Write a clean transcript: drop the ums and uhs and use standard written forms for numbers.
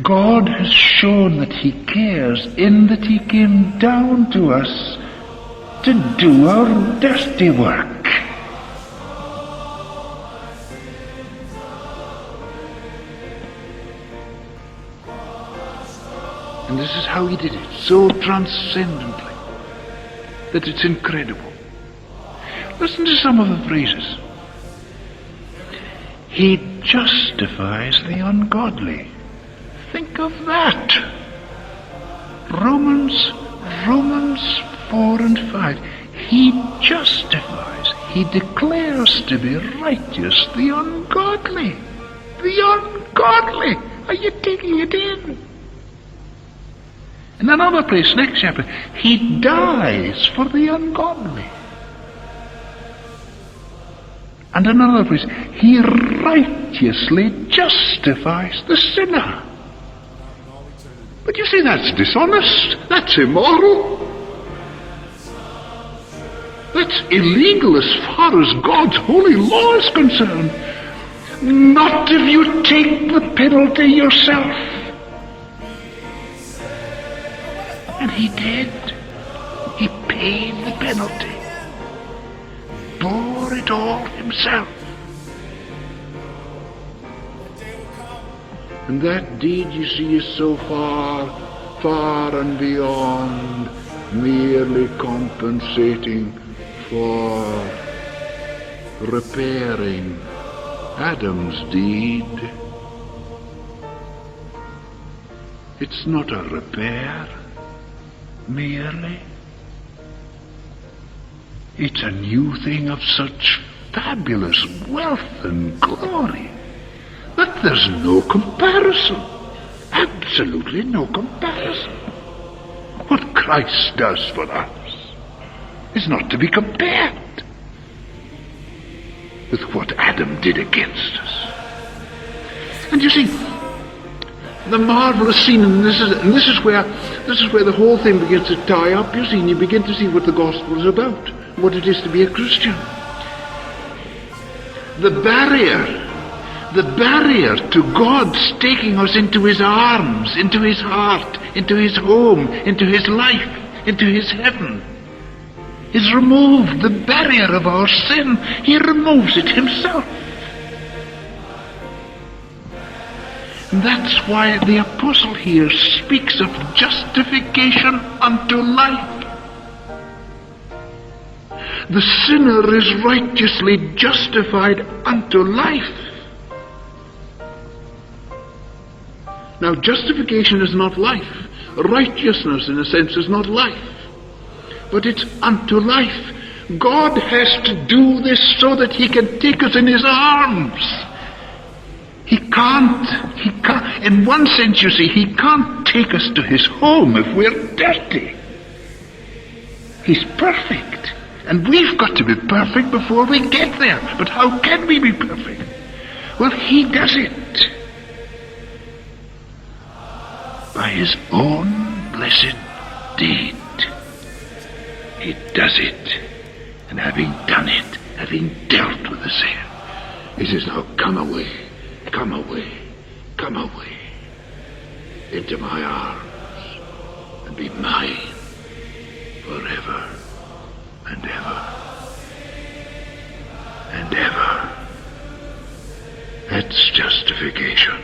God has shown that he cares in that he came down to us to do our dirty work. And this is how he did it, so transcendently, that it's incredible. Listen to some of the phrases. He justifies the ungodly. Think of that. Romans 4 and 5. He justifies, he declares to be righteous the ungodly. The ungodly. Are you taking it in? In another place, next chapter, he dies for the ungodly. And another place, he righteously justifies the sinner. But you see, that's dishonest. That's immoral. That's illegal as far as God's holy law is concerned. Not if you take the penalty yourself. And he did. He paid the penalty. Bore it all himself. And that deed, you see, is so far, far and beyond merely compensating for repairing Adam's deed. It's not a repair, merely. It's a new thing of such fabulous wealth and glory that there's no comparison. Absolutely no comparison. What Christ does for us is not to be compared with what Adam did against us. And you see, the marvelous scene, and this is where the whole thing begins to tie up, you see, and you begin to see what the gospel is about, what it is to be a Christian. The barrier to God's taking us into his arms, into his heart, into his home, into his life, into his heaven, is removed. The barrier of our sin, he removes it himself. And that's why the apostle here speaks of justification unto life. The sinner is righteously justified unto life. Now, justification is not life. Righteousness, in a sense, is not life. But it's unto life. God has to do this so that he can take us in his arms. He can't, in one sense, you see, he can't take us to his home if we're dirty. He's perfect. And we've got to be perfect before we get there. But how can we be perfect? Well, he does it by his own blessed deed. He does it. And having done it, having dealt with the sin, he says, now come away, come away, come away into my arms and be mine forever and ever and ever. That's justification.